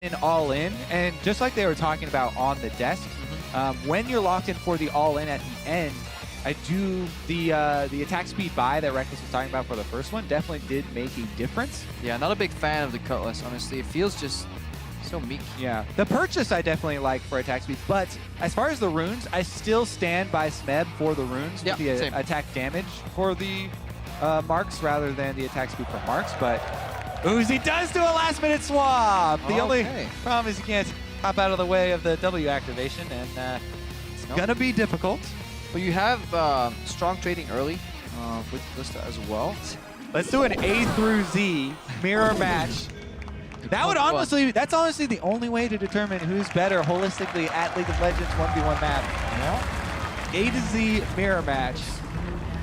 in all in, and just like they were talking about on the desk, when you're locked in for the all in at the end, I do the attack speed buy that Reckless was talking about for the first one definitely did make a difference. Yeah, not a big fan of the Cutlass, honestly. It feels just so meek. Yeah, the purchase I definitely like for attack speed, but as far as the runes, I still stand by Smeb for the runes, Yeah, the same. attack damage for the marks rather than the attack speed for marks, but Uzi does do a last-minute swap. The only problem is you can't hop out of the way of the W activation, and it's gonna be difficult. But you have strong trading early with Kalista as well. Let's do an A through Z mirror match. That would that's honestly the only way to determine who's better holistically at League of Legends 1v1 map. Yeah. A to Z mirror match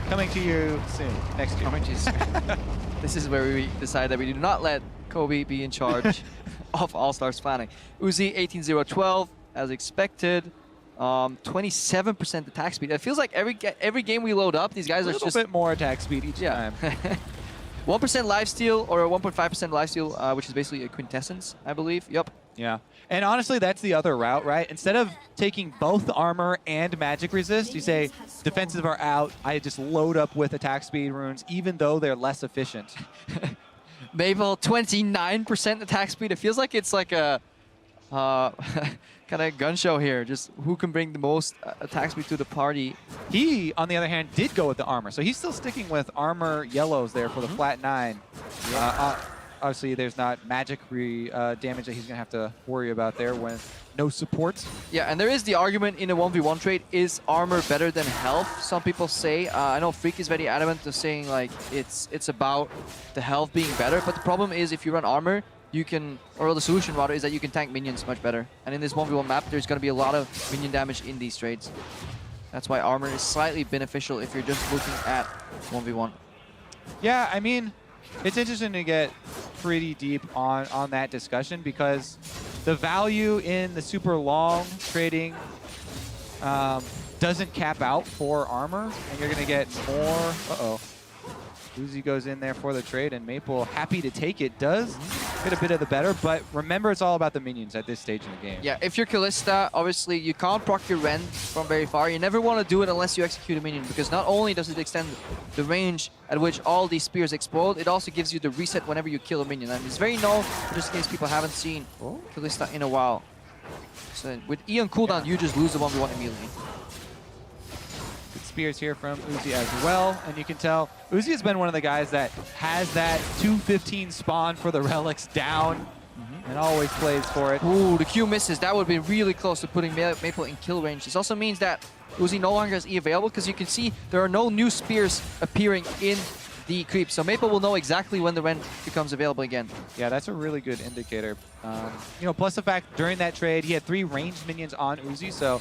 coming to you soon, next year. This is where we decide that we do not let Kobe be in charge of All-Stars planning. Uzi 18-0-12 as expected. 27% attack speed. It feels like every game we load up, these guys are just a little bit more attack speed each time. 1% lifesteal or 1.5% lifesteal, which is basically a quintessence, I believe. Yep. Yeah. And honestly, that's the other route, right? Instead of taking both armor and magic resist, you say defensive are out. I just load up with attack speed runes, even though they're less efficient. Maple, 29% attack speed. It feels like it's like a kind of gun show here. Just who can bring the most attack speed to the party. He, on the other hand, did go with the armor. So he's still sticking with armor yellows there for the flat 9. Obviously, there's not magic damage that he's going to have to worry about there when no supports. Yeah, and there is the argument in a 1v1 trade, is armor better than health? Some people say. I know Freak is very adamant to saying like it's about the health being better, but the problem is if you run armor, you can, or the solution rather, is that you can tank minions much better. And in this 1v1 map, there's going to be a lot of minion damage in these trades. That's why armor is slightly beneficial if you're just looking at 1v1. Yeah, I mean, it's interesting to get pretty deep on that discussion because the value in the super long trading doesn't cap out for armor, and you're going to get more. Uzi goes in there for the trade, and Maple, happy to take it, does get a bit of the better, but remember, it's all about the minions at this stage in the game. Yeah, if you're Kalista, obviously you can't proc your Rend from very far. You never want to do it unless you execute a minion, because not only does it extend the range at which all these spears explode, it also gives you the reset whenever you kill a minion. And it's very known, just in case people haven't seen Kalista in a while. So with E on cooldown, you just lose the 1v1 immediately. Spears here from Uzi as well, and you can tell Uzi has been one of the guys that has that 215 spawn for the relics down and always plays for it. Ooh, the Q misses. That would be really close to putting Maple in kill range. This also means that Uzi no longer has E available, because you can see there are no new spears appearing in the creep. So Maple will know exactly when the Rend becomes available again. Yeah, that's a really good indicator. You know, plus the fact during that trade he had 3 ranged minions on Uzi, so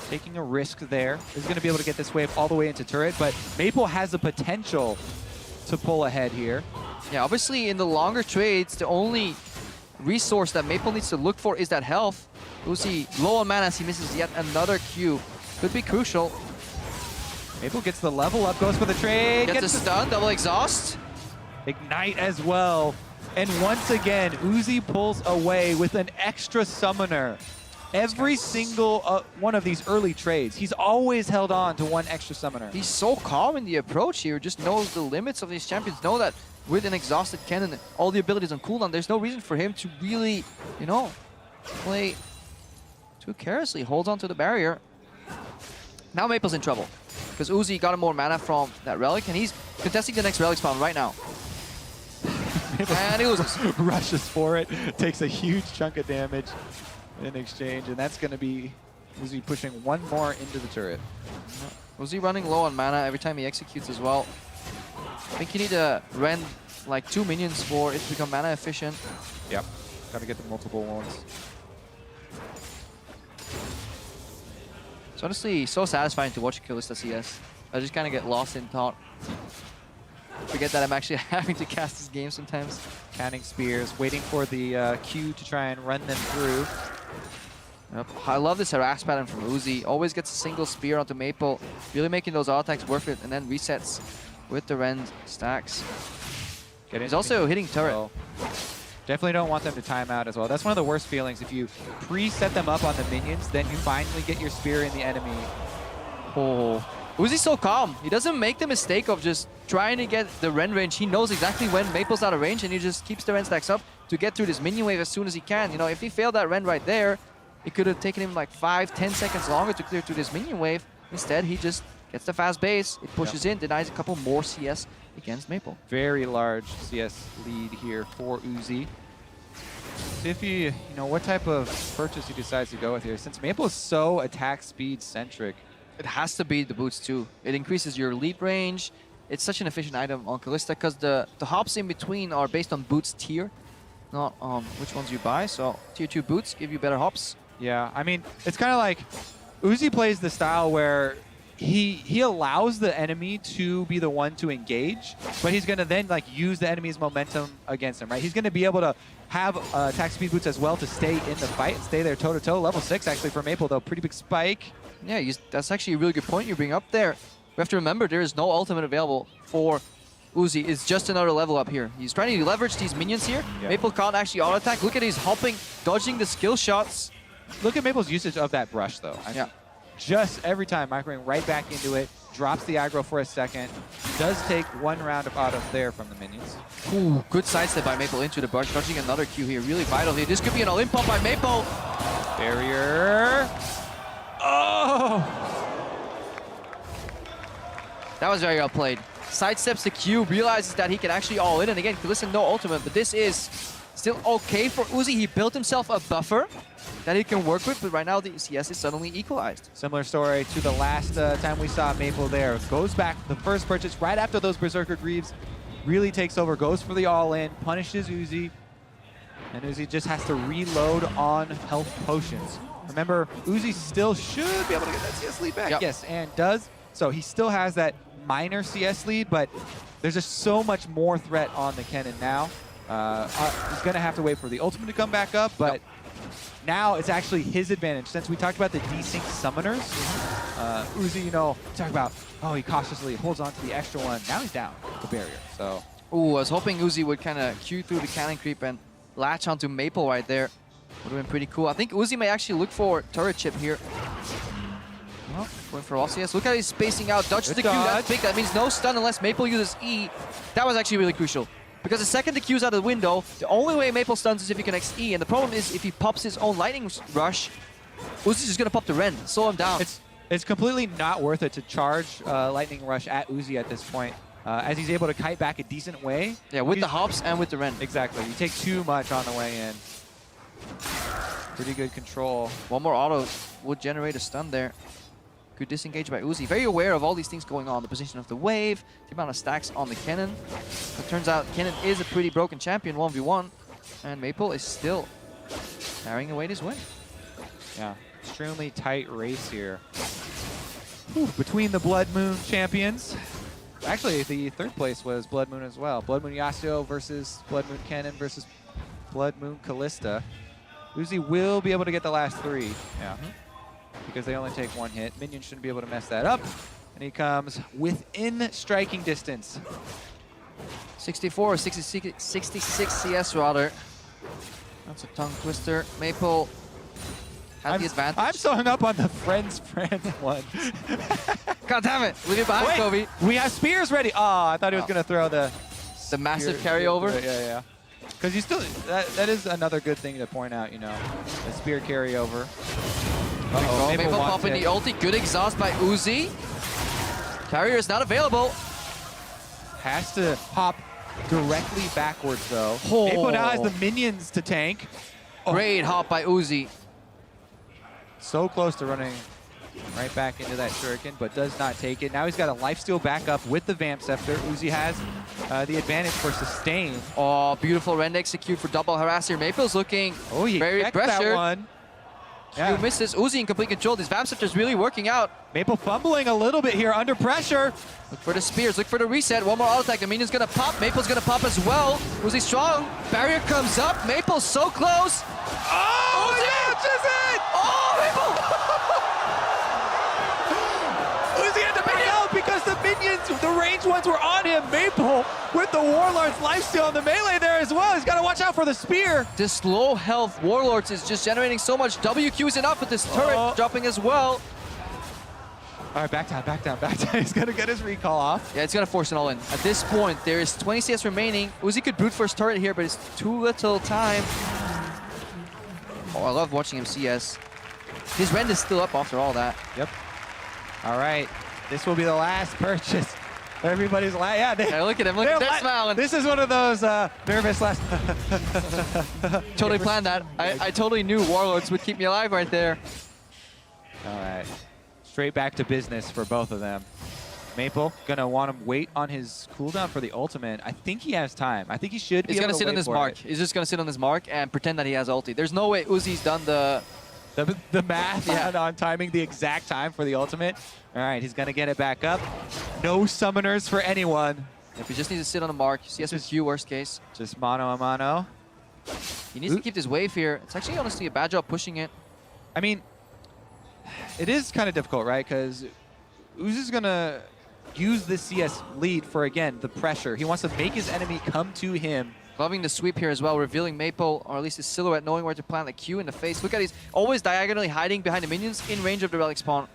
taking a risk there. Is going to be able to get this wave all the way into turret, but Maple has the potential to pull ahead here. Yeah, obviously in the longer trades, the only resource that Maple needs to look for is that health. Uzi low on mana as he misses yet another Q. Could be crucial. Maple gets the level up, goes for the trade. Gets a stun, double exhaust. Ignite as well. And once again, Uzi pulls away with an extra summoner. Every single one of these early trades, he's always held on to one extra summoner. He's so calm in the approach here, just knows the limits of these champions, know that with an exhausted cannon, all the abilities on cooldown, there's no reason for him to really, you know, play too carelessly, holds on to the barrier. Now Maple's in trouble, because Uzi got him more mana from that relic, and he's contesting the next relic spawn right now. And he loses. Rushes for it, takes a huge chunk of damage in exchange, and that's going to be Uzi pushing one more into the turret. Uzi running low on mana every time he executes as well. I think you need to rend like 2 minions for it to become mana efficient. Yep, got to get the multiple ones. It's honestly so satisfying to watch Kalista CS. I just kind of get lost in thought. Forget that I'm actually having to cast this game sometimes. Counting spears, waiting for the Q to try and run them through. Yep. I love this harass pattern from Uzi. Always gets a single spear onto Maple, really making those auto attacks worth it, and then resets with the Rend stacks. He's also hitting turret. Definitely don't want them to time out as well. That's one of the worst feelings. If you pre-set them up on the minions, then you finally get your spear in the enemy. Oh. Uzi's so calm. He doesn't make the mistake of just trying to get the Ren range. He knows exactly when Maple's out of range, and he just keeps the Ren stacks up to get through this minion wave as soon as he can. You know, if he failed that Ren right there, it could have taken him like 5-10 seconds longer to clear through this minion wave. Instead, he just gets the fast base. It pushes in, denies a couple more CS against Maple. Very large CS lead here for Uzi. See if he, you know, what type of purchase he decides to go with here. Since Maple is so attack speed centric, It has to be the boots too. It increases your leap range. It's such an efficient item on Kalista because the hops in between are based on boots tier, not on which ones you buy. So tier 2 boots give you better hops. yeah, I mean, it's kind of like Uzi plays the style where he allows the enemy to be the one to engage, but he's going to then like use the enemy's momentum against him, right? He's going to be able to have attack speed boots as well to stay in the fight, stay there toe-to-toe. Level 6 actually for Maple, though. Pretty big spike. Yeah, that's actually a really good point you bring up there. We have to remember there is no ultimate available for Uzi. It's just another level up here. He's trying to leverage these minions here. Yeah. Maple can't actually auto-attack. Look at he's hopping, dodging the skill shots. Look at Maple's usage of that brush, though. I Yeah. mean, just every time, microing right back into it, drops the aggro for a second, does take one round of auto there from the minions. Ooh, good sidestep by Maple into the brush, dodging another Q here. Really vital here. This could be an all-in pump by Maple. Barrier. Oh! That was very well played. Sidesteps the Q, realizes that he can actually all in. And again, listen, no ultimate, but this is still okay for Uzi. He built himself a buffer that he can work with, but right now the CS is suddenly equalized. Similar story to the last time we saw Maple there. Goes back the first purchase right after those Berserker Greaves. Really takes over, goes for the all-in, punishes Uzi. And Uzi just has to reload on health potions. Remember, Uzi still should be able to get that CS lead back. Yep. Yes, and does. So he still has that minor CS lead, but there's just so much more threat on the Kennen now. He's going to have to wait for the ultimate to come back up, but now it's actually his advantage. Since we talked about the desync summoners, Uzi, you know, talk about, oh, he cautiously holds on to the extra one. Now he's down the barrier, so. Ooh, I was hoping Uzi would kind of Q through the cannon creep and latch onto Maple right there. Would have been pretty cool. I think Uzi may actually look for turret chip here. Well, going for all CS. Look how he's spacing out. Dodges the Q. That's big. That means no stun unless Maple uses E. That was actually really crucial. Because the second the Q's out of the window, the only way Maple stuns is if he connects E. And the problem is if he pops his own lightning rush, Uzi's just going to pop the Ren. Slow him down. It's completely not worth it to charge Lightning Rush at Uzi at this point, as he's able to kite back a decent way. Yeah, with the hops and with the Ren. Exactly. You take too much on the way in. Pretty good control. One more auto would generate a stun there. Good disengage by Uzi. Very aware of all these things going on. The position of the wave, the amount of stacks on the Kennen. It turns out Kennen is a pretty broken champion 1v1. And Maple is still carrying away this win. Yeah, extremely tight race here. Whew, between the Blood Moon champions. Actually, the third place was Blood Moon as well. Blood Moon Yasuo versus Blood Moon Kennen versus Blood Moon Kalista. Uzi will be able to get the last 3. Yeah. Because they only take 1 hit. Minion shouldn't be able to mess that up. And he comes within striking distance. 64 or 66 CS rather. That's a tongue twister. Maple had the advantage. I'm so hung up on the friend one. God damn it! Leave it behind, Wait, Kobe. we have spears ready. Oh, I thought he was going to throw the massive spear carryover. Yeah. Because you still, that is another good thing to point out, you know, the spear carryover. Uh-oh, Maple popping the ulti. Good exhaust by Uzi. Carrier is not available. Has to hop directly backwards, though. Oh. Maple now has the minions to tank. Oh. Great hop by Uzi. So close to running right back into that shuriken, but does not take it. Now he's got a lifesteal backup with the Vamp Scepter. Uzi has the advantage for sustain. Oh, beautiful Rend execute for double harass here. Maple's looking very pressured. That one. Few misses. Uzi in complete control. This Vamp Scepter is really working out. Maple fumbling a little bit here under pressure. Look for the spears. Look for the reset. One more auto attack. The minion's gonna pop. Maple's gonna pop as well. Uzi strong. Barrier comes up. Maple's so close. Oh, catches it! Oh, Maple! Uzi had to back out because the minions, the ranged ones were on him. Maple with the Warlord's lifesteal on the melee there as well. He's got to watch out for the spear. This low health Warlords is just generating so much. WQ is enough with this turret dropping as well. All right, back down, back down, back down. He's going to get his recall off. Yeah, it's going to force an all-in. At this point, there is 20 CS remaining. Uzi could brute force turret here, but it's too little time. Oh, I love watching him CS. His rend is still up after all that. Yep. All right, this will be the last purchase. Everybody's yeah, Hey, look at him, look at that smiling. This is one of those nervous last. Totally planned that. I totally knew Warlords would keep me alive right there. All right, straight back to business for both of them. Maple gonna want him wait on his cooldown for the ultimate. I think he has time. I think he should be He's able gonna to sit on wait this for mark. it. He's just gonna sit on this mark and pretend that he has ulti. There's no way Uzi's done the math Yeah. on timing the exact time for the ultimate. All right, he's gonna get it back up. No summoners for anyone. If he just needs to sit on the mark, CS with Q worst case. Just mano a mano. He needs to keep this wave here. It's actually honestly a bad job pushing it. I mean, it is kind of difficult, right? Because Uzi's gonna use the CS lead for, again, the pressure. He wants to make his enemy come to him. Loving the sweep here as well, revealing Maple, or at least his silhouette, knowing where to plant the Q in the face. Look at he's always diagonally hiding behind the minions in range of the relic spawn.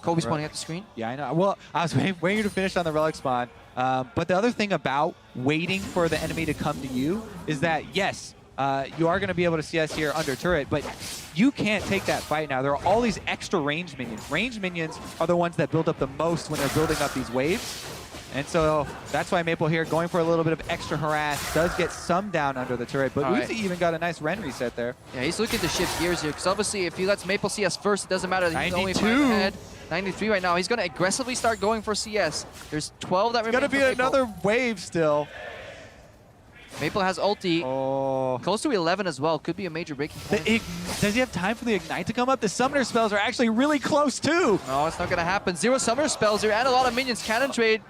Kobe spawning at the screen. Yeah, I know. Well, I was waiting to finish on the relic spawn. But the other thing about waiting for the enemy to come to you is that, yes, you are going to be able to CS here under turret, but you can't take that fight now. There are all these extra ranged minions. Ranged minions are the ones that build up the most when they're building up these waves. And so that's why Maple here going for a little bit of extra harass does get some down under the turret, but Uzi even got a nice Ren reset there. Yeah, he's looking to shift gears here, because obviously if he lets Maple CS first, it doesn't matter that he's only 5 ahead. 93 right now. He's going to aggressively start going for CS. There's 12 that remain. It's going to be another wave still. Maple has ulti. Oh. Close to 11 as well. Could be a major breaking point. Does he have time for the Ignite to come up? The Summoner spells are actually really close too. No, it's not going to happen. 0 summoner spells here and a lot of minions. Cannon trade.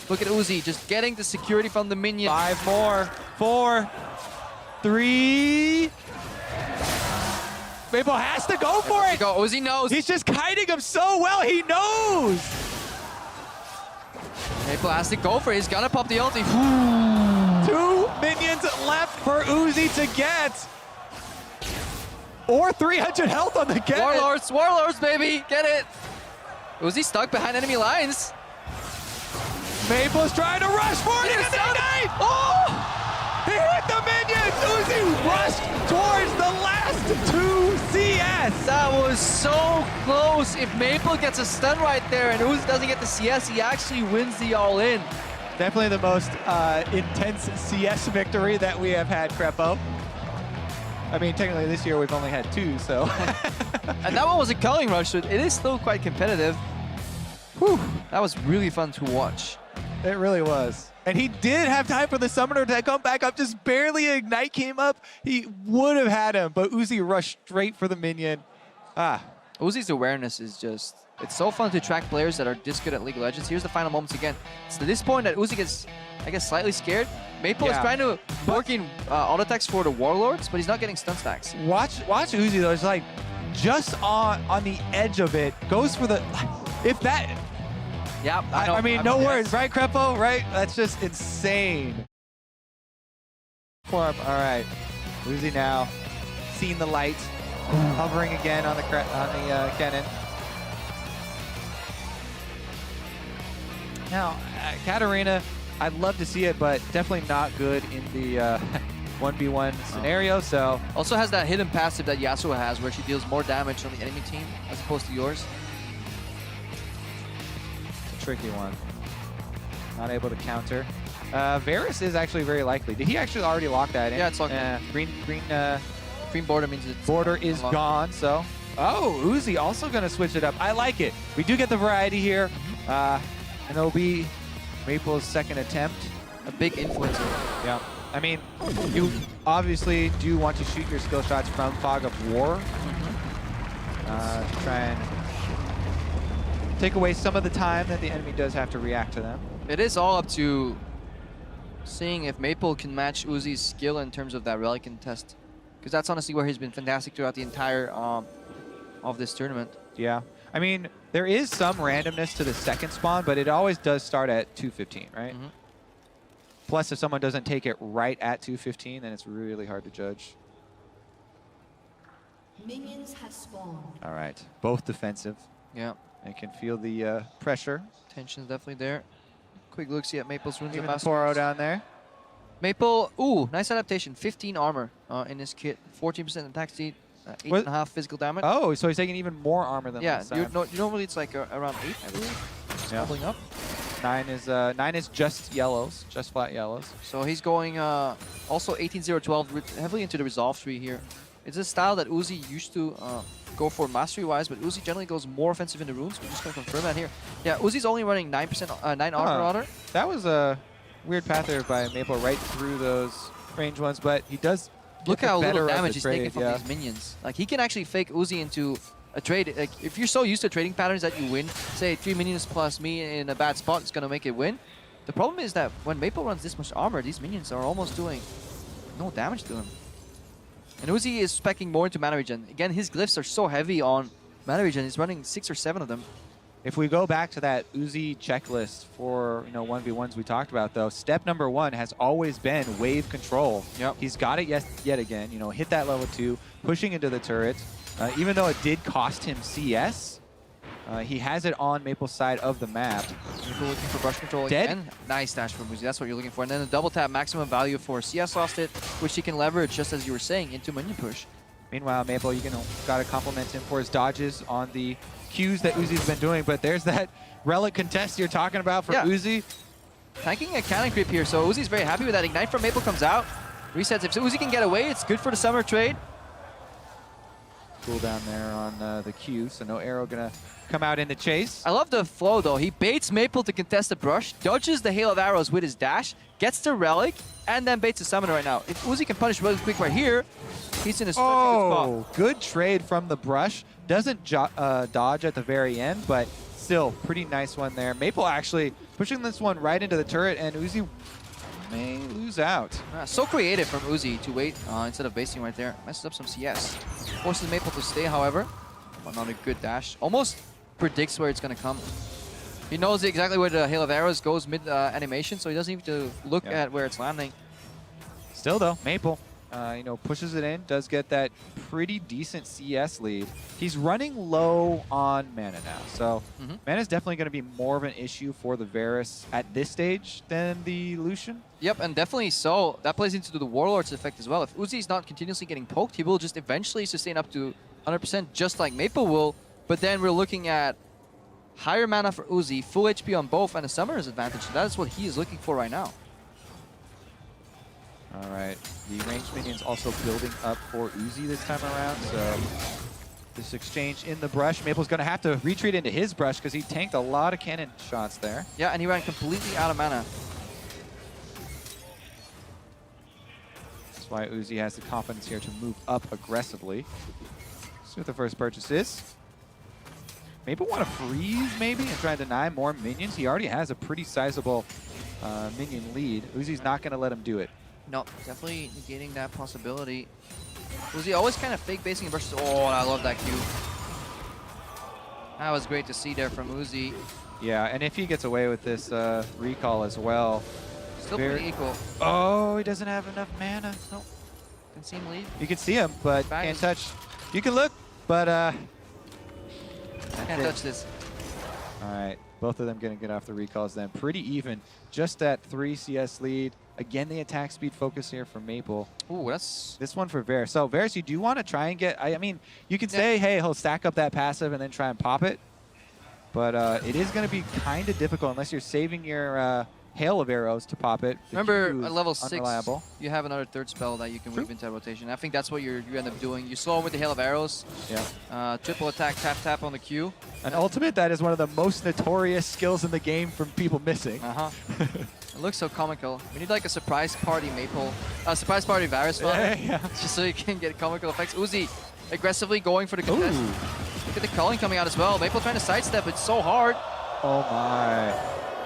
Look at Uzi just getting the security from the minion. 5 more. 4. 3. Maple has to go for it. Go. Uzi knows. He's just kiting him so well. He knows. Maple has to go for it. He's going to pop the ulti. 2 minions left for Uzi to get. Or 300 health on the get. Warlords, Warlords, baby. Get it. Uzi stuck behind enemy lines. Maple's trying to rush for it. Ignite! Oh! He hit the minions! Uzi rushed towards the last 2 CS! That was so close. If Maple gets a stun right there and Uzi doesn't get the CS, he actually wins the all-in. Definitely the most intense CS victory that we have had, Crepo. I mean, technically this year we've only had 2, so. And that one was a culling rush, so it is still quite competitive. Whew, that was really fun to watch. It really was. And he did have time for the Summoner to come back up. Just barely Ignite came up. He would have had him, but Uzi rushed straight for the minion. Uzi's awareness is just... It's so fun to track players that are this good at League of Legends. Here's the final moments again. It's to this point that Uzi gets, I guess, slightly scared. Maple is trying to work in auto attacks for the Warlords, but he's not getting stun stacks. Watch Uzi though. It's like just on the edge of it. Goes for the... If that... Yeah, I mean, no words, right, Crepo? Right? That's just insane. All right, Uzi now, seeing the light, hovering again on the cannon. Now, Katarina, I'd love to see it, but definitely not good in the 1v1 scenario. So also has that hidden passive that Yasuo has, where she deals more damage on the enemy team as opposed to yours. Tricky one. Not able to counter. Varus is actually very likely. Did he actually already lock that in? Yeah, it's locked in. Green border means it's border is gone, so. Oh, Uzi also going to switch it up. I like it. We do get the variety here. And it'll be Maple's second attempt. A big influencer. Yeah. I mean, you obviously do want to shoot your skill shots from Fog of War. To try and take away some of the time that the enemy does have to react to them. It is all up to seeing if Maple can match Uzi's skill in terms of that relic contest. Because that's honestly where he's been fantastic throughout the entire of this tournament. Yeah. I mean, there is some randomness to the second spawn, but it always does start at 215, right? Mhm. Plus, if someone doesn't take it right at 215, then it's really hard to judge. Minions have spawned. All right, both defensive. Yeah, I can feel the pressure. tension's definitely there. Quick look, see at Maple's runes Even of the Poro Master. down there. Maple, ooh, nice adaptation. 15 armor in his kit, 14% attack speed, 8.5 physical damage. Oh, so he's taking even more armor than yeah, last time. normally it's like around 8, I believe. Yeah. Doubling up. 9 is just yellows, just flat yellows. So he's going also 18-0-12 heavily into the resolve tree here. It's a style that Uzi used to go for mastery-wise, but Uzi generally goes more offensive in the runes. We're just going to confirm that here. Yeah, Uzi's only running 9%, 9 armor on her. That was a weird path there by Maple right through those range ones, but he does Look get the how little better of damage the he's trade, taking from yeah. these minions. Like, he can actually fake Uzi into a trade. Like, if you're so used to trading patterns that you win, say 3 minions plus me in a bad spot is going to make it win. The problem is that when Maple runs this much armor, these minions are almost doing no damage to him. And Uzi is speccing more into mana regen. Again, his glyphs are so heavy on mana regen. He's running 6 or 7 of them. If we go back to that Uzi checklist for 1v1s we talked about, though, step number 1 has always been wave control. Yep. He's got it yet again. Hit that level 2, pushing into the turret. Even though it did cost him CS, he has it on Maple's side of the map. Maple looking for brush control Dead. again. Nice dash from Uzi. That's what you're looking for. And then the double tap maximum value for CS lost it, which he can leverage, just as you were saying, into minion push. Meanwhile, Maple, gotta compliment him for his dodges on the Qs that Uzi's been doing, but there's that relic contest you're talking about for Yeah. Uzi. Tanking a cannon creep here, so Uzi's very happy with that. Ignite from Maple comes out. Resets. If Uzi can get away, it's good for the summer trade. Cool down there on the Q, so no arrow gonna come out in the chase. I love the flow, though. He baits Maple to contest the brush, dodges the hail of arrows with his dash, gets the relic, and then baits the summoner right now. If Uzi can punish really quick right here, he's in a good spot. Oh, good trade from the brush. Doesn't dodge at the very end, but still pretty nice one there. Maple actually pushing this one right into the turret, and Uzi may lose out. So creative from Uzi to wait instead of basing right there. Messes up some CS. Forces Maple to stay, however. But not a good dash. Almost predicts where it's going to come. He knows exactly where the hail of arrows goes mid animation, so he doesn't need to look at where it's landing. Still though, Maple, pushes it in, does get that pretty decent CS lead. He's running low on mana now, so mana is definitely going to be more of an issue for the Varus at this stage than the Lucian. Yep, and definitely so. That plays into the Warlord's effect as well. If Uzi's not continuously getting poked, he will just eventually sustain up to 100%, just like Maple will. But then we're looking at higher mana for Uzi, full HP on both, and a Summoner's advantage. So that is what he is looking for right now. All right, the ranged minions also building up for Uzi this time around, so this exchange in the brush. Maple's going to have to retreat into his brush because he tanked a lot of cannon shots there. Yeah, and he ran completely out of mana. That's why Uzi has the confidence here to move up aggressively. See what the first purchase is. Maple want to freeze maybe and try and deny more minions. He already has a pretty sizable minion lead. Uzi's not going to let him do it. No, definitely negating that possibility. Uzi always kind of fake basing versus. Oh, I love that Q. That was great to see there from Uzi. Yeah, and if he gets away with this recall as well. Still pretty equal. Oh, he doesn't have enough mana. Nope. Can see him leave. You can see him, but Bang. can't touch. You can look, but Can't touch this. All right, both of them going to get off the recalls then. Pretty even, just that 3 CS lead. Again, the attack speed focus here for Maple. Ooh, that's... This one for Varus. So Varus, you do want to try and get, I mean, you can say, hey, he'll stack up that passive and then try and pop it. But it is going to be kind of difficult unless you're saving your hail of arrows to pop it. The Remember, Q is at level 6, unreliable. you have another third spell that you can weave into that rotation. I think that's what you end up doing. You slow him with the Hail of Arrows. Yeah. Triple attack, tap, tap on the Q. An ultimate, that is one of the most notorious skills in the game from people missing. Uh-huh. It looks so comical. We need like a surprise party Maple, surprise party Varus file, Yeah. just so you can get comical effects. Uzi aggressively going for the contest. Ooh. Look at the culling coming out as well. Maple trying to sidestep, it's so hard. Oh my.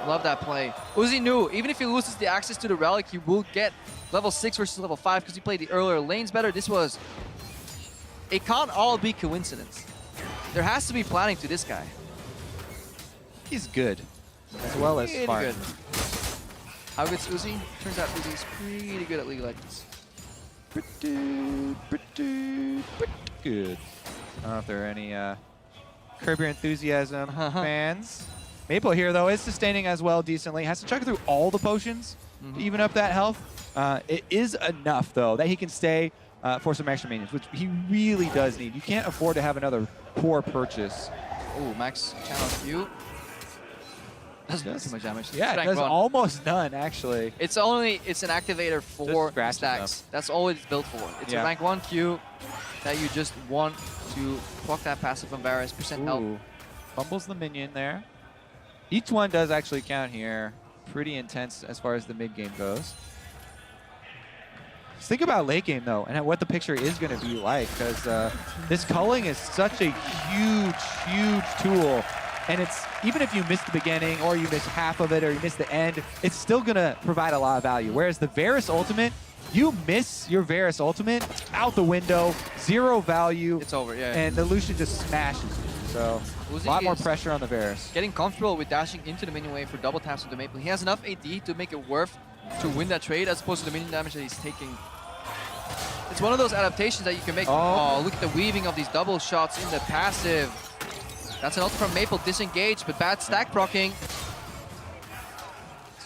Love that play. Uzi knew, even if he loses the access to the relic, he will get level 6 versus level 5 because he played the earlier lanes better. This was... It can't all be coincidence. there has to be planning to this guy. He's good, as well as Pretty Spartan. good. How good's Uzi? Turns out Uzi's pretty good at League of Legends. Pretty good. I don't know if there are any Curb Your Enthusiasm fans. Maple here, though, is sustaining as well decently. Has to chug through all the potions to even up that health. It is enough, though, that he can stay for some extra minions, which he really does need. You can't afford to have another poor purchase. Ooh, max channel Q. Doesn't do too much damage. Yeah, It's it rank does 1. almost none, actually. It's an activator for scratches stacks. them. That's all it's built for. It's Yeah. a rank 1 Q that you just want to block that passive from Varus, percent health. Ooh, fumbles the minion there. Each one does actually count here. Pretty intense as far as the mid game goes. Just think about late game though, and what the picture is going to be like, because this culling is such a huge tool, and it's even if you miss the beginning or you miss half of it or you miss the end, it's still going to provide a lot of value. Whereas the Varus ultimate, you miss your Varus ultimate, out the window, 0 value, It's over, yeah. and the Lucian just smashes you. So Uzi a lot more is pressure on the Varus. getting comfortable with dashing into the minion wave for double taps with the Maple. He has enough AD to make it worth to win that trade as opposed to the minion damage that he's taking. It's one of those adaptations that you can make. Oh. Oh, look at the weaving of these double shots in the passive. That's an ult from Maple, disengaged, but bad stack proccing.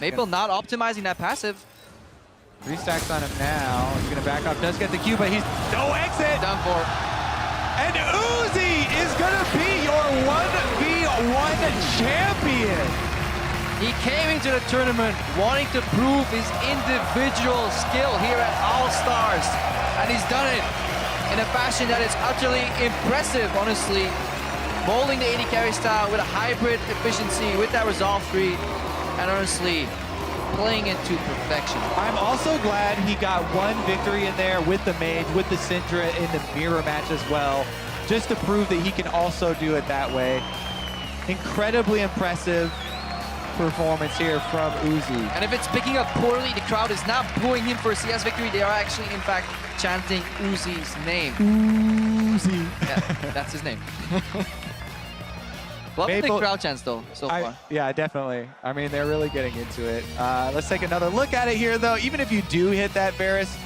Maple not optimizing that passive. 3 stacks on him now. He's going to back up. Does get the Q, but he's no exit. Done for. And Uzi is going to be your 1v1 champion. He came into the tournament wanting to prove his individual skill here at All-Stars. And he's done it in a fashion that is utterly impressive, honestly. Molding the AD carry style with a hybrid efficiency with that resolve 3. And honestly, playing it to perfection. I'm also glad he got one victory in there with the Mage, with the Syndra in the mirror match as well, just to prove that he can also do it that way. Incredibly impressive performance here from Uzi. And if it's picking up poorly, the crowd is not booing him for a CS victory. They are actually, in fact, chanting Uzi's name. Uzi. Yeah, that's his name. Love the Maple- crowd chants, though, so far. Yeah, definitely. I mean, they're really getting into it. Let's take another look at it here, though. Even if you do hit that Varus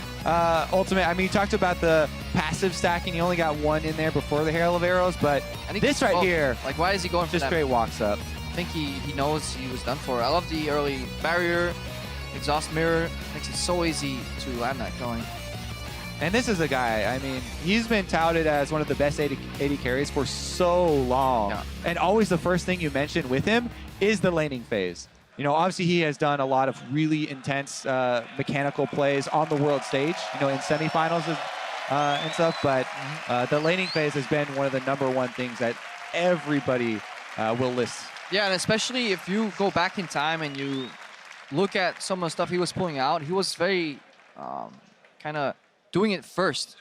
ultimate, I mean, you talked about the passive stacking. You only got 1 in there before the Hail of Arrows, but And he this just- right oh, here Like, why is he going for just that? straight walks up. I think he knows he was done for. I love the early barrier, exhaust mirror. Makes it so easy to land that going. And this is a guy, I mean, he's been touted as one of the best AD carries for so long. Yeah. And always the first thing you mention with him is the laning phase. You know, obviously he has done a lot of really intense mechanical plays on the world stage, you know, in semifinals and stuff, but the laning phase has been one of the #1 things that everybody will list. Yeah, and especially if you go back in time and you look at some of the stuff he was pulling out, he was very kind of doing it first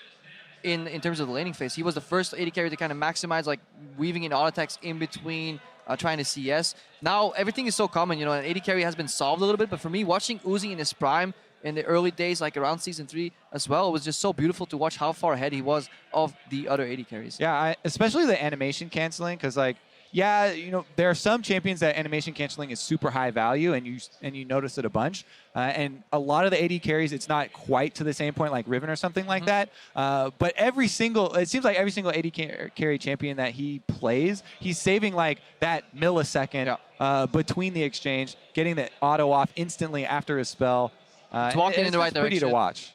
in terms of the laning phase. He was the first AD carry to kind of maximize, like, weaving in auto attacks in between trying to CS. Now, everything is so common, you know, and AD carry has been solved a little bit, but for me, watching Uzi in his prime in the early days, like around Season 3 as well, it was just so beautiful to watch how far ahead he was of the other AD carries. Yeah, especially the animation canceling, because like, yeah, you know, there are some champions that animation canceling is super high value, and you notice it a bunch. And a lot of the AD carries, it's not quite to the same point like Riven or something like that. But it seems like every single AD carry champion that he plays, he's saving like that millisecond between the exchange, getting the auto off instantly after his spell. It's walking in the right pretty to direction. watch.